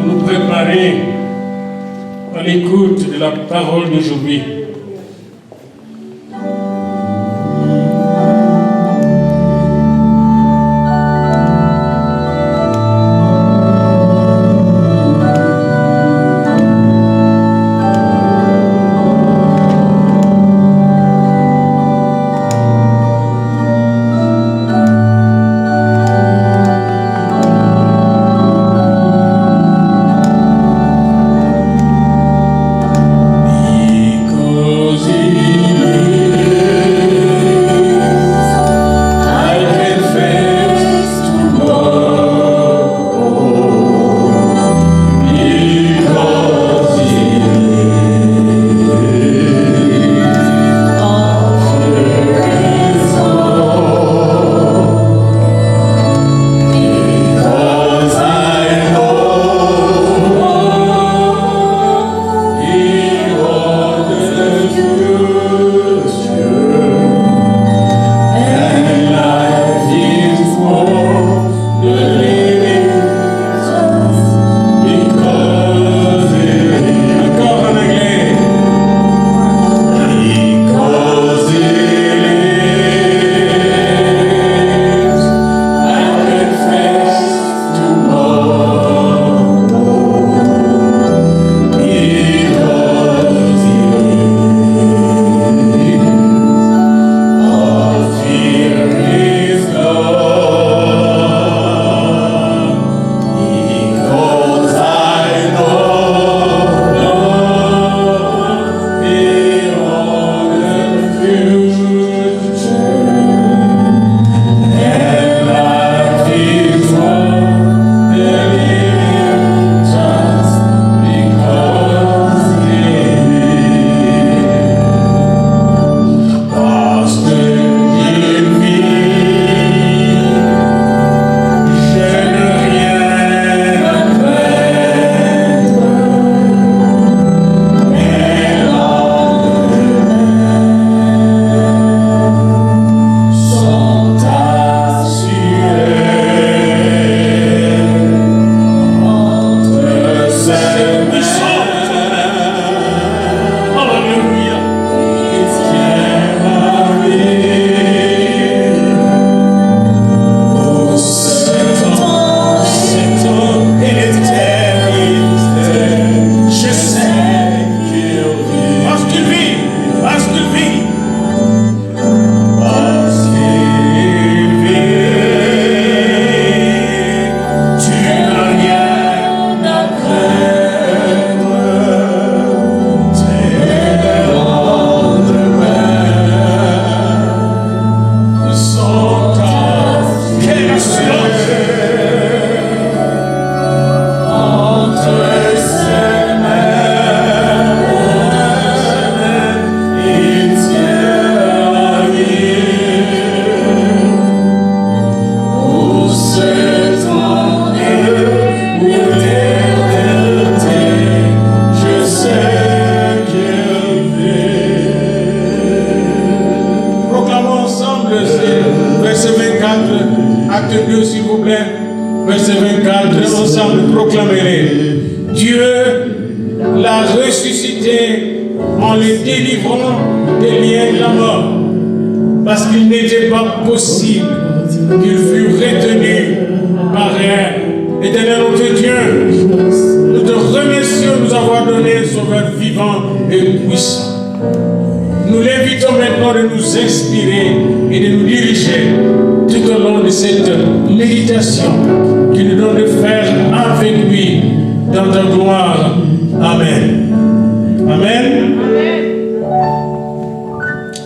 nous préparer à l'écoute de la parole d'aujourd'hui.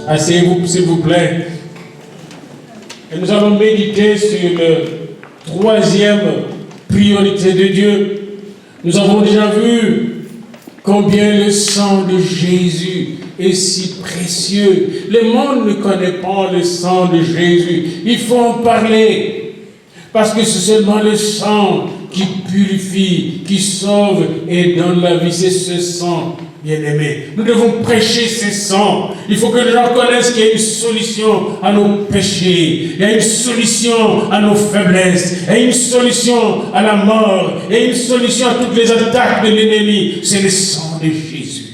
Asseyez-vous, s'il vous plaît. Et nous allons méditer sur la troisième priorité de Dieu. Nous avons déjà vu combien le sang de Jésus est si précieux. Le monde ne connaît pas le sang de Jésus. Il faut en parler. Parce que c'est seulement le sang qui purifie, qui sauve et donne la vie. C'est ce sang, bien-aimé. Nous devons prêcher ce sang. Il faut que les gens connaissent qu'il y a une solution à nos péchés. Il y a une solution à nos faiblesses. Il y a une solution à la mort. Il y a une solution à toutes les attaques de l'ennemi. C'est le sang de Jésus.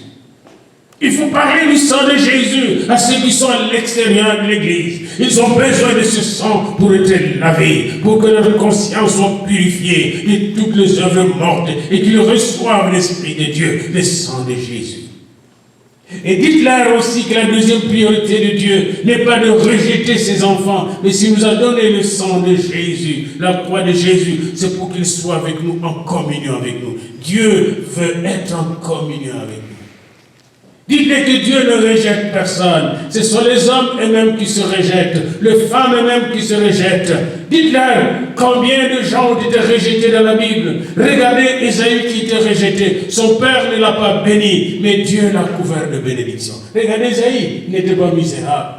Il faut parler du sang de Jésus à ceux qui sont à l'extérieur de l'Église. Ils ont besoin de ce sang pour être lavés, pour que leur conscience soit purifiée de toutes les œuvres mortes et qu'ils reçoivent l'Esprit de Dieu, le sang de Jésus. Et dites-leur aussi que la deuxième priorité de Dieu n'est pas de rejeter ses enfants, mais s'il nous a donné le sang de Jésus, la croix de Jésus, c'est pour qu'il soit avec nous, en communion avec nous. Dieu veut être en communion avec nous. Dites-les que Dieu ne rejette personne. Ce sont les hommes eux-mêmes qui se rejettent, les femmes eux-mêmes qui se rejettent. Dites-leur combien de gens ont été rejetés dans la Bible. Regardez Ésaü qui était rejeté. Son père ne l'a pas béni, mais Dieu l'a couvert de bénédiction. Regardez Ésaü, il n'était pas misérable.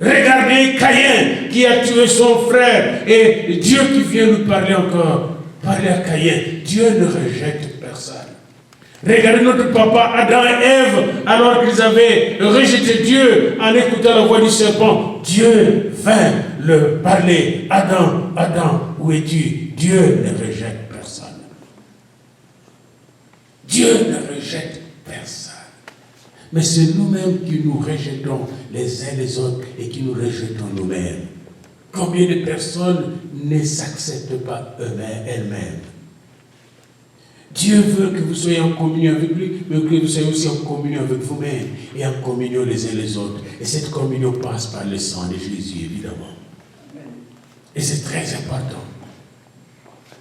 Regardez Caïn qui a tué son frère. Et Dieu qui vient nous parler encore. Parlez à Caïn. Dieu ne rejette personne. Regardez notre papa Adam et Ève, alors qu'ils avaient rejeté Dieu en écoutant la voix du serpent. Dieu vint leur parler. Adam, Adam, où es-tu? Dieu ne rejette personne. Dieu ne rejette personne. Mais c'est nous-mêmes qui nous rejetons les uns les autres et qui nous rejetons nous-mêmes. Combien de personnes ne s'acceptent pas elles-mêmes? Dieu veut que vous soyez en communion avec lui, mais que vous soyez aussi en communion avec vous-même et en communion les uns les autres. Et cette communion passe par le sang de Jésus, évidemment. Et c'est très important.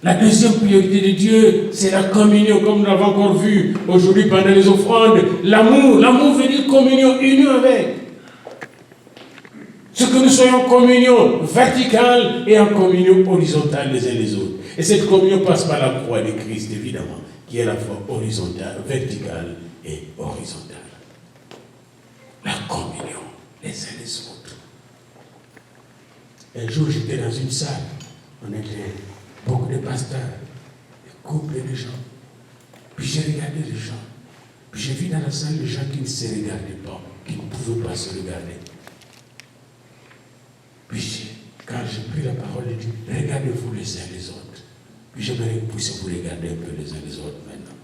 La deuxième priorité de Dieu, c'est la communion, comme nous l'avons encore vu aujourd'hui pendant les offrandes. L'amour. L'amour veut dire communion, union avec. Ce que nous soyons en communion verticale et en communion horizontale les uns les autres. Et cette communion passe par la croix de Christ, évidemment, qui est à la fois horizontale, verticale et horizontale. La communion, les uns les autres. Un jour, j'étais dans une salle, on était beaucoup de pasteurs, des couples de gens. Puis j'ai regardé les gens. Puis j'ai vu dans la salle les gens qui ne se regardaient pas, qui ne pouvaient pas se regarder. Puis quand j'ai pris la parole de Dieu, regardez-vous les uns les autres. Puis j'aimerais que vous regardez un peu les uns les autres maintenant.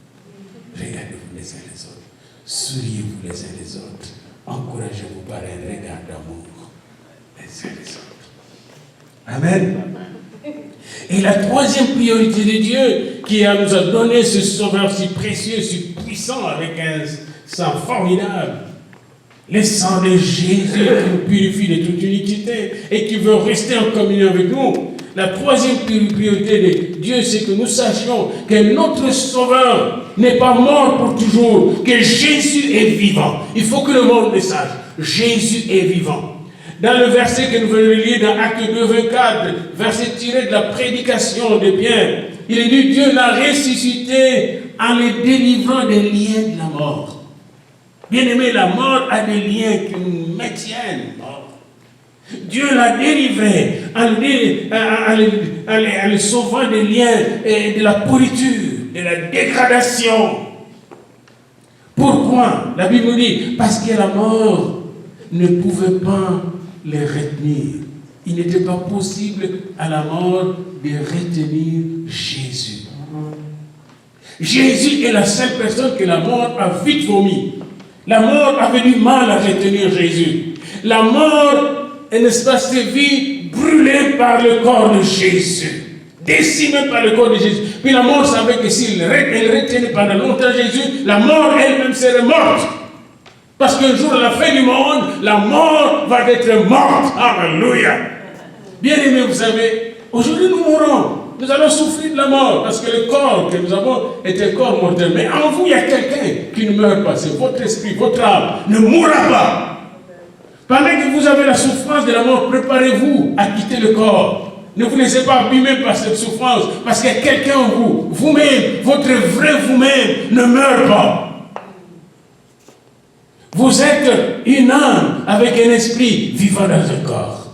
Regardez-vous les uns les autres. Souriez-vous les uns les autres. Encouragez-vous par un regard d'amour les uns les autres. Amen. Et la troisième priorité de Dieu qui nous a donné ce sauveur si précieux, si puissant, avec un sang formidable, le sang de Jésus qui nous purifie de toute iniquité et qui veut rester en communion avec nous. La troisième priorité de Dieu, c'est que nous sachions que notre Sauveur n'est pas mort pour toujours, que Jésus est vivant. Il faut que le monde le sache. Jésus est vivant. Dans le verset que nous venons de lire dans Actes 2, 24, verset tiré de la prédication de Pierre, il est dit, Dieu l'a ressuscité en le délivrant des liens de la mort. Bien-aimé, la mort a des liens qui nous maintiennent. Dieu l'a délivré en le sauvant des liens et de la pourriture, de la dégradation. Pourquoi? La Bible nous dit, parce que la mort ne pouvait pas les retenir. Il n'était pas possible à la mort de retenir Jésus. Jésus est la seule personne que la mort a vite vomi. La mort avait du mal à retenir Jésus. La mort, un espace de vie brûlé par le corps de Jésus, décimé par le corps de Jésus. Puis la mort savait que s'il retenait pendant longtemps Jésus, la mort elle-même serait morte. Parce qu'un jour, à la fin du monde, la mort va être morte. Alléluia. Bien aimé, vous savez, aujourd'hui nous mourons. Nous allons souffrir de la mort parce que le corps que nous avons est un corps mortel. Mais en vous, il y a quelqu'un qui ne meurt pas. C'est votre esprit, votre âme ne mourra pas. Pendant que vous avez la souffrance de la mort, préparez-vous à quitter le corps. Ne vous laissez pas abîmer par cette souffrance, parce que quelqu'un en vous, vous-même, votre vrai vous-même, ne meurt pas. Vous êtes une âme avec un esprit vivant dans un corps.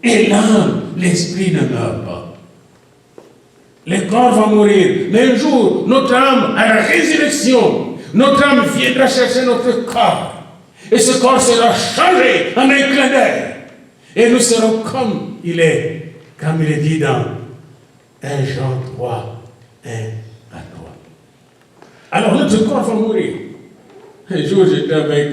Et l'âme, l'esprit ne meurt pas. Le corps va mourir. Mais un jour, notre âme, à la résurrection, notre âme viendra chercher notre corps. Et ce corps sera changé en un clin d'œil. Et nous serons comme il est, comme il est dit dans 1 Jean 3, 1 à 3. Alors notre corps va mourir. Un jour, j'étais avec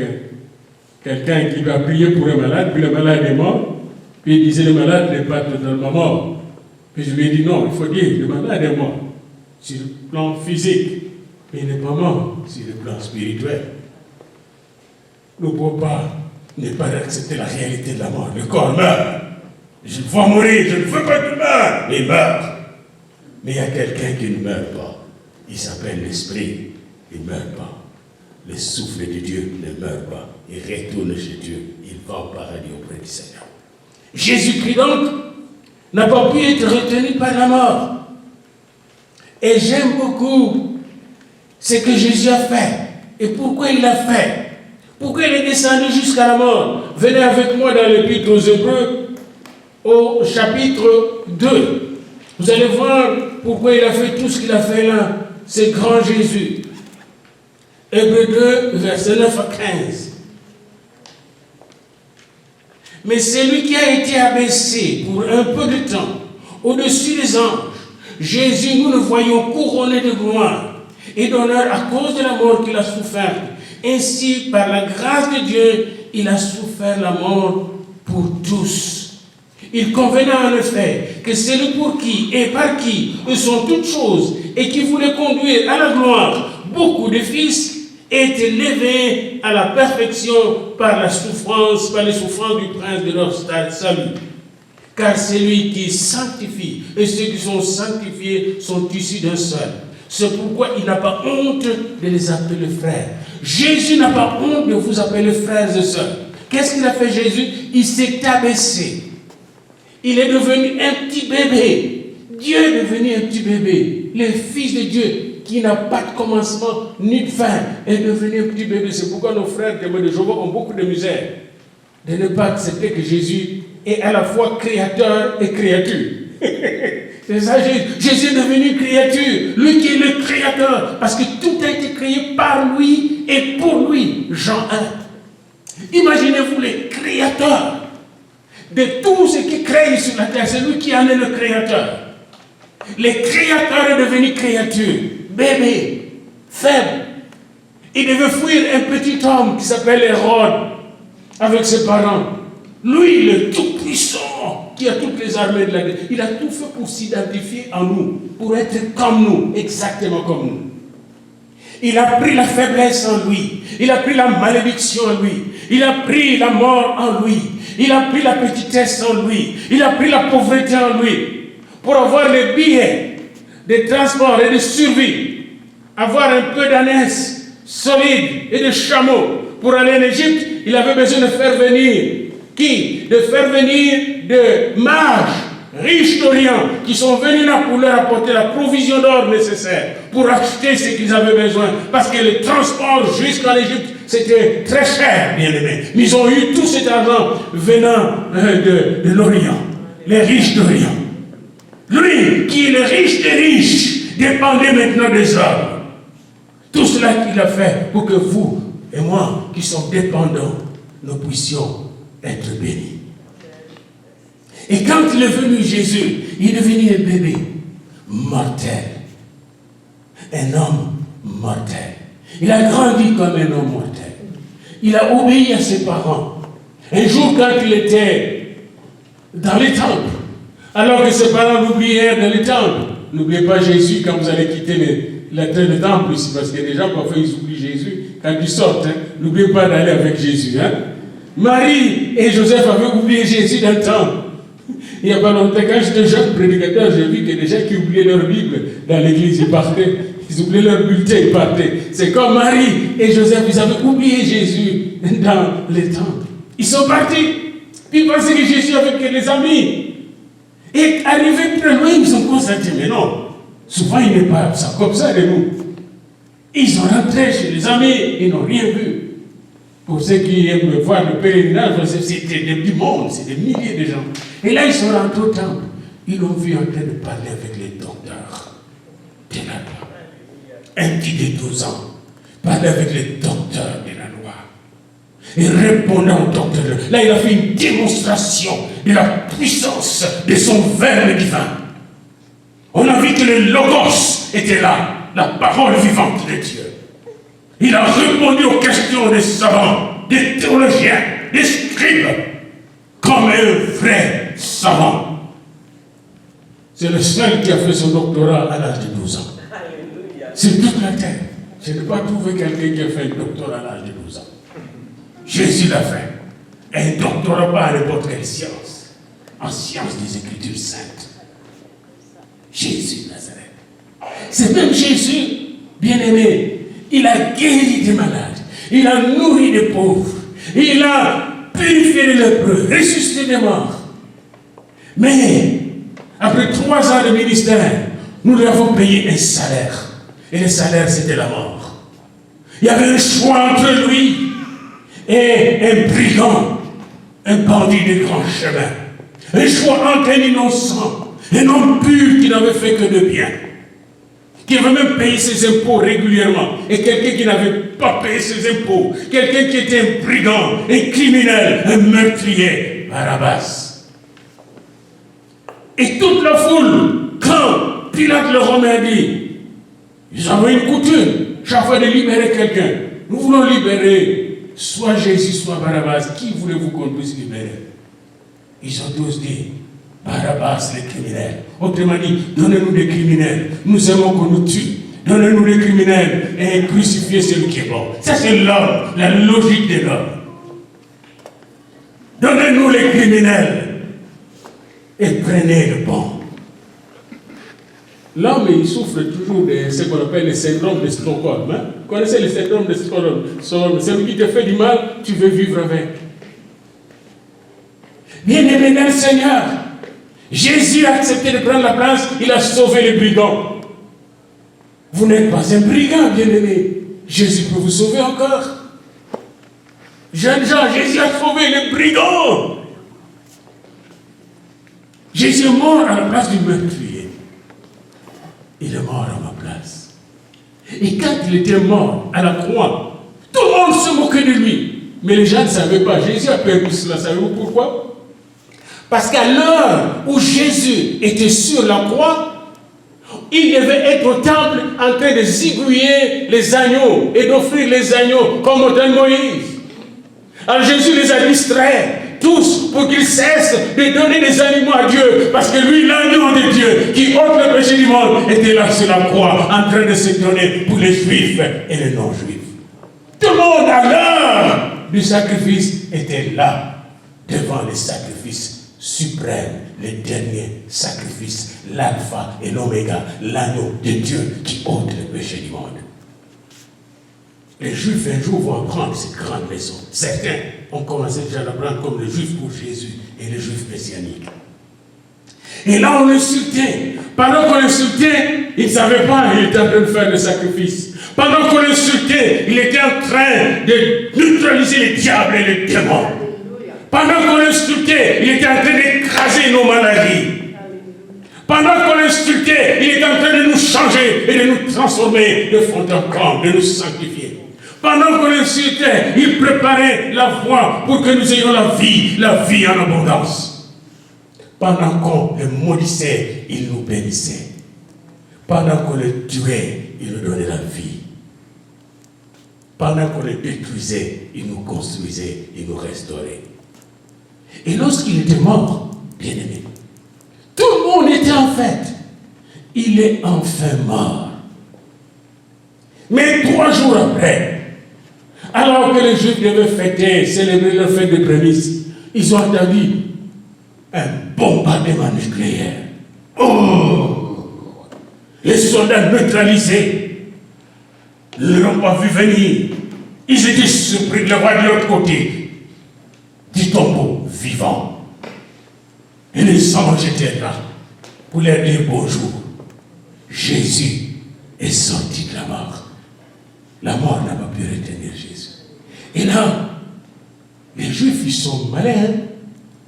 quelqu'un qui va prier pour un malade, puis le malade est mort, puis il disait le malade n'est pas totalement mort. Puis je lui ai dit non, il faut dire le malade est mort sur le plan physique, mais il n'est pas mort sur le plan spirituel. Nous ne pouvons pas ne pas accepter la réalité de la mort. Le corps meurt. Je veux mourir, je ne veux pas qu'il meure. Il meurt. Mais il y a quelqu'un qui ne meurt pas. Il s'appelle l'Esprit. Il ne meurt pas. Le souffle de Dieu ne meurt pas. Il retourne chez Dieu. Il va au paradis auprès du Seigneur. Jésus-Christ donc n'a pas pu être retenu par la mort. Et j'aime beaucoup ce que Jésus a fait. Et pourquoi il l'a fait? Pourquoi il est descendu jusqu'à la mort? Venez avec moi dans l'Épître aux Hébreux, au chapitre 2. Vous allez voir pourquoi il a fait tout ce qu'il a fait là. C'est grand Jésus. Hébreux 2, versets 9 à 15. Mais celui qui a été abaissé pour un peu de temps au-dessus des anges, Jésus, nous le voyons couronné de gloire et d'honneur à cause de la mort qu'il a souffert. Ainsi, par la grâce de Dieu, il a souffert la mort pour tous. Il convenait en effet que celui pour qui et par qui sont toutes choses et qui voulait conduire à la gloire beaucoup de fils ait été élevé à la perfection par les souffrances du prince de leur salut. Car c'est lui qui sanctifie, et ceux qui sont sanctifiés sont issus d'un seul. C'est pourquoi il n'a pas honte de les appeler frères. Jésus n'a pas honte de vous appeler frères et sœurs. Qu'est-ce qu'il a fait Jésus? Il s'est abaissé. Il est devenu un petit bébé. Dieu est devenu un petit bébé. Le Fils de Dieu, qui n'a pas de commencement ni de fin, est devenu un petit bébé. C'est pourquoi nos frères témoins de Jéhovah ont beaucoup de misère de ne pas accepter que Jésus est à la fois créateur et créature. C'est ça, Jésus est devenu créature. Lui qui est le créateur, parce que tout a été créé par lui et pour lui. Jean 1. Imaginez-vous les créateurs de tout ce qui crée sur la terre. C'est lui qui en est le créateur. Le créateur est devenu créature. Bébé, faible. Il devait fuir un petit homme qui s'appelle Hérode avec ses parents. Lui, le tout-puissant, qui a toutes les armées de la guerre, il a tout fait pour s'identifier en nous, pour être comme nous, exactement comme nous. Il a pris la faiblesse en lui, il a pris la malédiction en lui, il a pris la mort en lui, il a pris la petitesse en lui, il a pris la pauvreté en lui, pour avoir les billets de transport et de survie, avoir un peu d'ânesse solide et de chameaux. Pour aller en Égypte, il avait besoin de faire venir qui? De faire venir de mages riches d'Orient qui sont venus là pour leur apporter la provision d'or nécessaire pour acheter ce qu'ils avaient besoin. Parce que le transport jusqu'en Égypte, c'était très cher, bien aimé. Mais ils ont eu tout cet argent venant de l'Orient, les riches d'Orient. Lui, qui est le riche des riches, dépendait maintenant des hommes. Tout cela qu'il a fait pour que vous et moi, qui sommes dépendants, nous puissions être bénis. Et quand il est venu Jésus, il est devenu un bébé mortel. Un homme mortel. Il a grandi comme un homme mortel. Il a obéi à ses parents. Un jour, quand il était dans les temples, alors que ses parents l'oublièrent dans les temples, n'oubliez pas Jésus quand vous allez quitter le temple ici, parce que les gens, parfois, ils oublient Jésus quand ils sortent. Hein. N'oubliez pas d'aller avec Jésus. Hein. Marie et Joseph avaient oublié Jésus dans le temple. Il n'y a pas longtemps, quand j'étais jeune prédicateur, j'ai vu que des gens qui oubliaient leur Bible dans l'église, ils partaient. Ils oubliaient leur bulletin, ils partaient. C'est comme Marie et Joseph, ils avaient oublié Jésus dans les temples. Ils sont partis. Puis ils pensaient que Jésus avait que des amis. Et arrivés très loin, ils ont constaté, mais non, souvent il n'est pas ça, comme ça de nous. Ils sont rentrés chez les amis, ils n'ont rien vu. Pour ceux qui aiment voir le pèlerinage, c'était du monde, c'est des milliers de gens. Et là, ils sont rentrés au temple. Ils l'ont vu en train de parler avec les docteurs. un petit de 12 ans, parlait avec les docteurs de la loi. Et répondant au docteur, là il a fait une démonstration de la puissance de son verbe divin. On a vu que le Logos était là, la parole vivante de Dieu. Il a répondu aux questions des savants, des théologiens, des scribes, comme un vrai savant. C'est le seul qui a fait son doctorat à l'âge de 12 ans. C'est toute la terre. Je n'ai pas trouvé quelqu'un qui a fait un doctorat à l'âge de 12 ans. Jésus l'a fait. Un doctorat pas à n'importe quelle science. En science des Écritures saintes. Jésus de Nazareth. C'est même Jésus, bien-aimé. Il a guéri des malades. Il a nourri des pauvres. Il a purifié les lépreux, ressuscité des morts. Mais, après 3 ans de ministère, nous lui avons payé un salaire. Et le salaire, c'était la mort. Il y avait un choix entre lui et un brigand, un bandit de grand chemin. Un choix entre un innocent, un homme pur qui n'avait fait que de bien, qui avait même payé ses impôts régulièrement, et quelqu'un qui n'avait pas payé ses impôts, quelqu'un qui était un brigand, un criminel, un meurtrier, Barabbas. Et toute la foule, quand Pilate le Romain dit, ils avaient une coutume, chaque fois de libérer quelqu'un. Nous voulons libérer soit Jésus, soit Barabbas. Qui voulez-vous qu'on puisse libérer? Ils ont tous dit, Barabbas, les criminels. Autrement dit, donnez-nous des criminels. Nous aimons qu'on nous tue. Donnez-nous des criminels et crucifiez celui qui est bon. Ça, c'est l'homme, la logique de l'homme. Donnez-nous les criminels et prenez le bon. L'homme, il souffre toujours de ce qu'on appelle le syndrome de Stockholm. Hein? Vous connaissez le syndrome de Stockholm? Celui qui te fait du mal, tu veux vivre avec. Bien-aimé dans le Seigneur, Jésus a accepté de prendre la place, il a sauvé les brigands. Vous n'êtes pas un brigand, bien-aimé. Jésus peut vous sauver encore. Jeunes gens, Jésus a sauvé les brigands. Jésus est mort à la place du meurtrier. Il est mort à ma place. Et quand il était mort à la croix, tout le monde se moquait de lui. Mais les gens ne savaient pas. Jésus a permis cela. Savez-vous pourquoi? Parce qu'à l'heure où Jésus était sur la croix, il devait être au temple en train de zigouiller les agneaux et d'offrir les agneaux comme au temps de Moïse. Alors Jésus les a distraits tous pour qu'ils cessent de donner des animaux à Dieu, parce que lui, l'agneau de Dieu qui ôte le péché du monde, était là sur la croix en train de se donner pour les juifs et les non-juifs. Tout le monde à l'heure du sacrifice était là devant les sacrifices suprêmes, les derniers sacrifices, l'alpha et l'oméga, l'agneau de Dieu qui ôte le péché du monde. Les Juifs un jour vont apprendre cette grande leçon. Certains ont commencé déjà à l'apprendre comme les Juifs pour Jésus et les Juifs messianiques. Et là on l'insultait. Pendant qu'on l'insultait, il ne savait pas, il était en train de faire le sacrifice. Pendant qu'on l'insultait, il était en train de neutraliser les diables et les démons. Pendant qu'on l'insultait, il était en train d'écraser nos maladies. Pendant qu'on l'insultait, il était en train de nous changer et de nous transformer de fond en comble, de nous sanctifier. Pendant qu'on l'insultait, il préparait la voie pour que nous ayons la vie en abondance. Pendant qu'on le maudissait, il nous bénissait. Pendant qu'on le tuait, il nous donnait la vie. Pendant qu'on le détruisait, il nous construisait, il nous restaurait. Et lorsqu'il était mort, bien aimé, tout le monde était en fête. Il est enfin mort. Mais 3 jours après, alors que les Juifs devaient fêter, célébrer leur fête de prémices, ils ont entendu un bombardement nucléaire. Oh! Les soldats neutralisés ne l'ont pas vu venir. Ils étaient surpris de le voir de l'autre côté du tombeau vivant. Et les anges étaient là pour leur dire bonjour. Jésus est sorti de la mort. La mort n'a pas pu retenir Jésus. Et là, les Juifs, ils sont malins.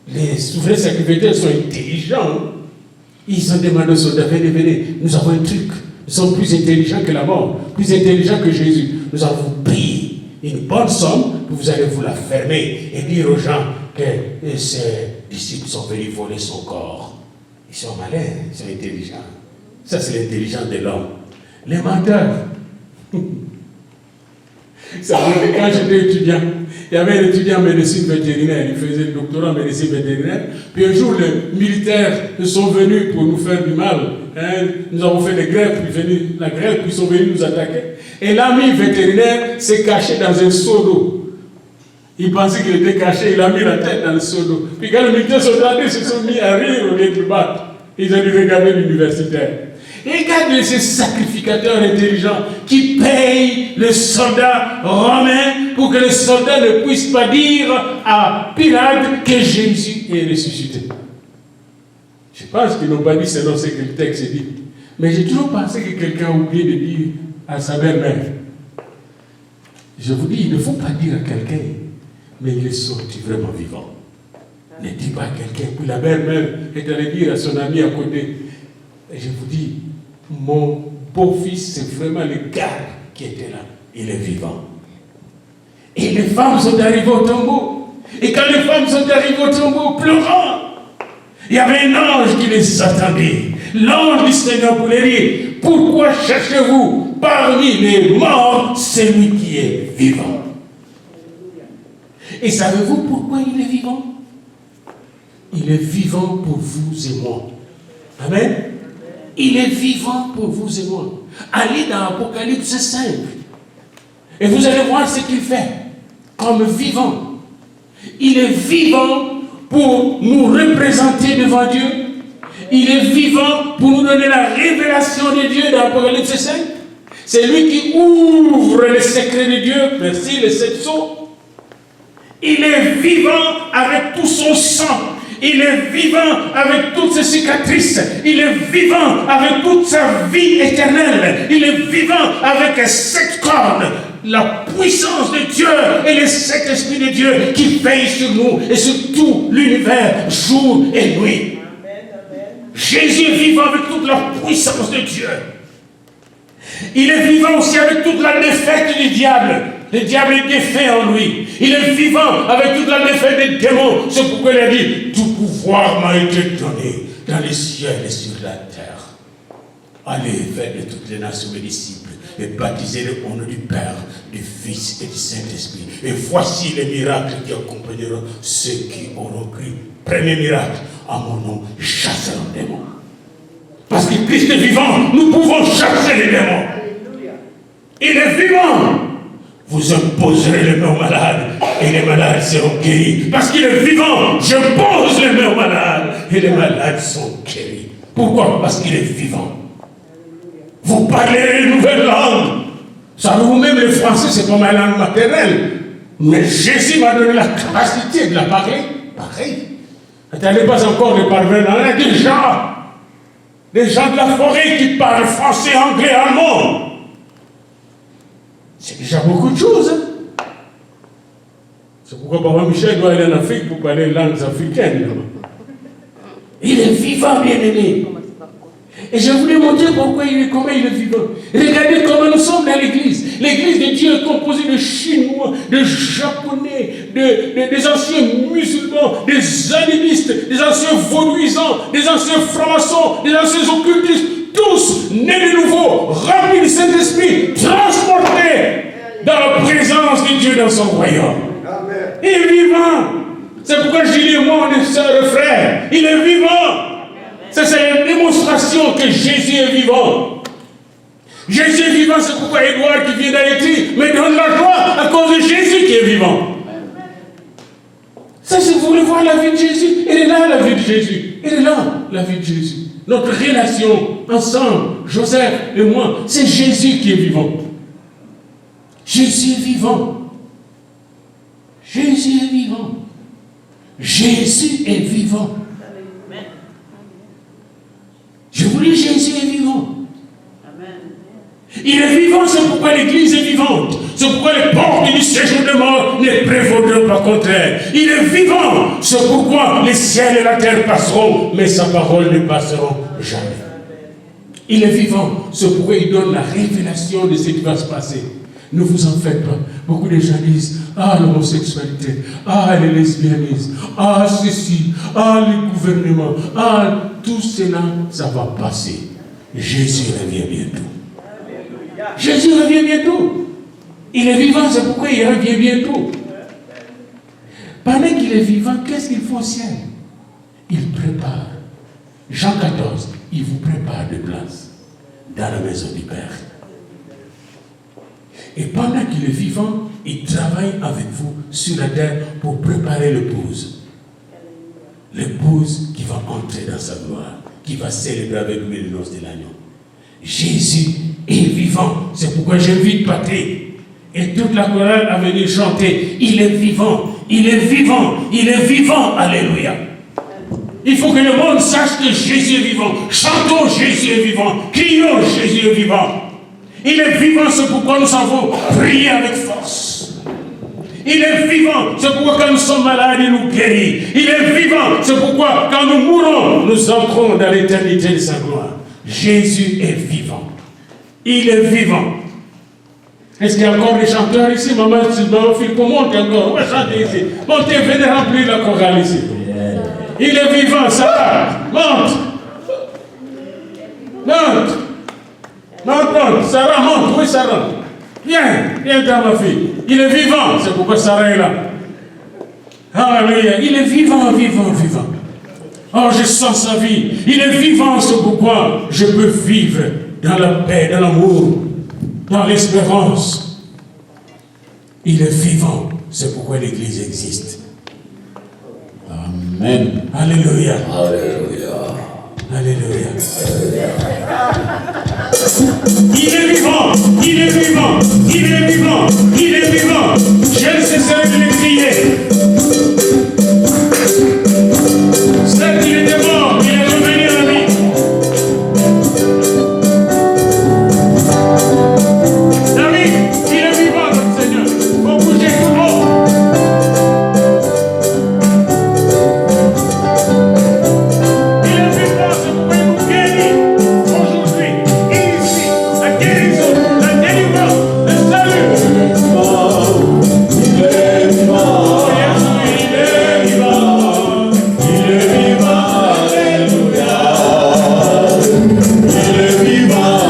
Les souverains sacrificateurs sont intelligents. Ils ont demandé aux soldats, venez, nous avons un truc. Nous sommes plus intelligents que la mort, plus intelligents que Jésus. Nous allons vous payer une bonne somme, que vous allez vous la fermer et dire aux gens que ses disciples sont venus voler son corps. Ils sont malins, ils sont intelligents. Ça, c'est l'intelligence de l'homme. Les menteurs. Ça veut dire, quand j'étais étudiant, il y avait un étudiant en médecine vétérinaire, il faisait le doctorat en médecine vétérinaire. Puis un jour, les militaires sont venus pour nous faire du mal. Hein. Nous avons fait des grèves, puis la grève, puis ils sont venus nous attaquer. Et l'ami vétérinaire s'est caché dans un seau d'eau. Il pensait qu'il était caché, il a mis la tête dans le seau d'eau. Puis quand les militaires sont rentrés, ils se sont mis à rire au lieu de battre. Ils ont dû regarder l'universitaire. Regardez ces sacrificateurs intelligents qui payent le soldat romain pour que le soldat ne puisse pas dire à Pilate que Jésus est ressuscité. Je pense qu'ils n'ont pas dit selon ce que le texte dit. Mais j'ai toujours pensé que quelqu'un a oublié de dire à sa belle-mère. Je vous dis, il ne faut pas dire à quelqu'un, mais il est sorti vraiment vivant. Ne dis pas à quelqu'un. Puis la belle-mère est allée dire à son ami à côté. Et je vous dis, mon beau-fils, c'est vraiment le gars qui était là. Il est vivant. Et les femmes sont arrivées au tombeau. Et quand les femmes sont arrivées au tombeau, pleurant, il y avait un ange qui les attendait. L'ange du Seigneur pour les dire, pourquoi cherchez-vous parmi les morts celui qui est vivant? Et savez-vous pourquoi il est vivant? Il est vivant pour vous et moi. Amen. Il est vivant pour vous et moi. Allez dans Apocalypse 5. Et vous allez voir ce qu'il fait comme vivant. Il est vivant pour nous représenter devant Dieu. Il est vivant pour nous donner la révélation de Dieu dans Apocalypse 5. C'est lui qui ouvre les secrets de Dieu. Merci, les 7 sceaux. Il est vivant avec tout son sang. Il est vivant avec toutes ses cicatrices. Il est vivant avec toute sa vie éternelle. Il est vivant avec 7 cornes. La puissance de Dieu et le Saint-Esprit de Dieu qui veille sur nous et sur tout l'univers, jour et nuit. Jésus est vivant avec toute la puissance de Dieu. Il est vivant aussi avec toute la défaite du diable. Le diable est défait en lui. Il est vivant avec toute la défaite des démons. C'est pourquoi il a dit, tout pouvoir m'a été donné dans les cieux et sur la terre. Allez, faites de toutes les nations mes disciples et baptisez-les au nom du Père, du Fils et du Saint-Esprit. Et voici les miracles qui accompagneront ceux qui auront cru. Premier miracle, en mon nom, chasseront les démons. Parce que Christ est vivant, nous pouvons chasser les démons. Il est vivant. Vous imposerez les mains aux malades et les malades seront guéris. Parce qu'il est vivant, je pose les mains aux malades et les malades sont guéris. Pourquoi? Parce qu'il est vivant. Vous parlerez une nouvelle langue. Savez-vous, même le français, c'est pas ma langue maternelle. Mais Jésus m'a donné la capacité de la parler. Pareil. Elle n'est pas encore de parvenir. Il y a des gens de la forêt qui parlent français, anglais, allemand. C'est déjà beaucoup de choses. Hein? C'est pourquoi Papa Michel doit aller en Afrique pour parler les langues africaines. Il est vivant, bien-aimé. Et je voulais montrer pourquoi comment il est vivant. Regardez comment nous sommes dans l'église. L'église de Dieu est composée de Chinois, de Japonais, des anciens musulmans, des animistes, des anciens vaudouisants, des anciens francs-maçons, des anciens occultistes. Tous nés de nouveau, remplis du Saint-Esprit, transportés dans la présence de Dieu dans son royaume. Amen. Il est vivant. C'est pourquoi je dis moi, mes sœurs et frères, il est vivant. C'est une démonstration que Jésus est vivant. Jésus est vivant, c'est pourquoi Édouard qui vient d'Haïti me donne la joie à cause de Jésus qui est vivant. Ça, si vous voulez voir la vie de Jésus, elle est là, la vie de Jésus. Elle est là, la vie de Jésus. Notre relation ensemble, Joseph et moi, c'est Jésus qui est vivant. Jésus est vivant. Jésus est vivant. Jésus est vivant. Je vous dis, Jésus est vivant. Il est vivant, c'est pourquoi l'Église est vivante. C'est pourquoi les portes du séjour de mort ne prévaudront pas contre elle. Il est vivant, c'est pourquoi les ciels et la terre passeront, mais sa parole ne passeront jamais. Il est vivant. C'est pourquoi il donne la révélation de ce qui va se passer. Ne vous en faites pas. Beaucoup de gens disent, ah, l'homosexualité, ah, les lesbianismes, ah, ceci, ah, le gouvernement, ah, tout cela, ça va passer. Jésus revient bientôt. Jésus revient bientôt. Il est vivant, c'est pourquoi il revient bientôt. Pendant qu'il est vivant, qu'est-ce qu'il faut au ciel? Il prépare. Jean 14, il vous prépare de place dans la maison du Père. Et pendant qu'il est vivant, il travaille avec vous sur la terre pour préparer l'épouse. L'épouse qui va entrer dans sa gloire, qui va célébrer avec lui les noces de l'agneau. Jésus est vivant. C'est pourquoi j'invite Patrick et toute la chorale à venir chanter. Il est vivant, il est vivant, il est vivant. Alléluia. Il faut que le monde sache que Jésus est vivant. Chantons Jésus est vivant. Crions Jésus est vivant. Il est vivant, c'est pourquoi nous savons prier avec force. Il est vivant, c'est pourquoi quand nous sommes malades, il nous guérit. Il est vivant, c'est pourquoi quand nous mourons, nous entrons dans l'éternité de sa gloire. Jésus est vivant. Il est vivant. Est-ce qu'il y a encore des chanteurs ici? Maman, Philippe, monte encore. On va chanter ici. Montez, venez remplir la chorale ici. Il est vivant, Sarah. Monte. Monte. Monte. Sarah, monte. Oui, Sarah. Viens, dans ma fille. Il est vivant. C'est pourquoi Sarah est là. Alléluia. Il est vivant. Oh, je sens sa vie. Il est vivant, c'est pourquoi je peux vivre dans la paix, dans l'amour, dans l'espérance. Il est vivant, c'est pourquoi l'Église existe. Amen. Alléluia. Alléluia. Alléluia. Il est vivant, il est vivant, il est vivant, il est vivant. Je ne cesserai de le crier. Certes, il était mort, il est revenu à la vie. David, il est vivant, notre Seigneur. Il faut bouger tout le monde. Il est vivant, c'est pourquoi il nous guérit aujourd'hui. Ici, la guérison, la délivrance, le salut. Il est vivant. Oh, Jésus, il est vivant. Il est vivant. Alléluia. Il est vivant.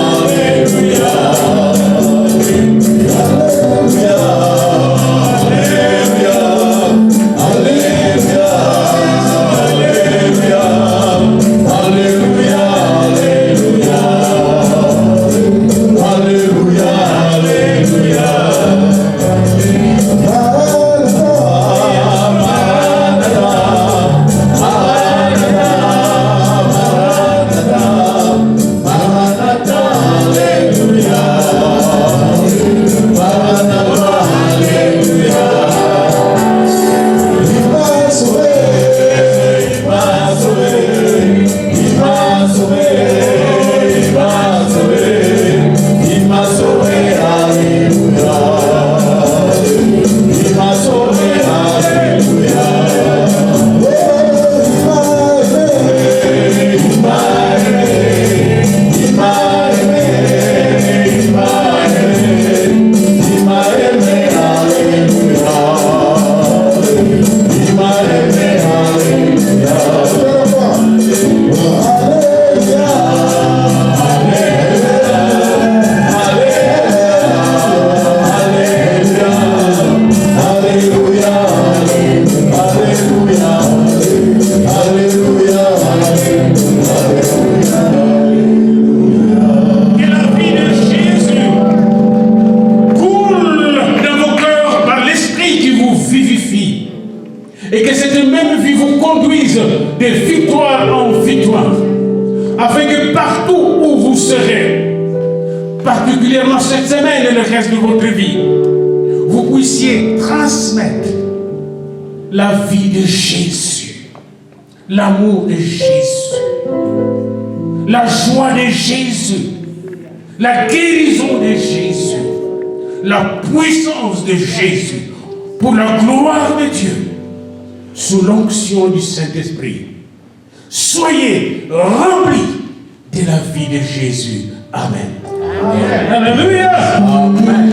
Alléluia. Particulièrement cette semaine et le reste de votre vie, vous puissiez transmettre la vie de Jésus, l'amour de Jésus, la joie de Jésus, la guérison de Jésus, la puissance de Jésus pour la gloire de Dieu, sous l'onction du Saint-Esprit. Soyez remplis de la vie de Jésus. Amen. Alléluia. Amen.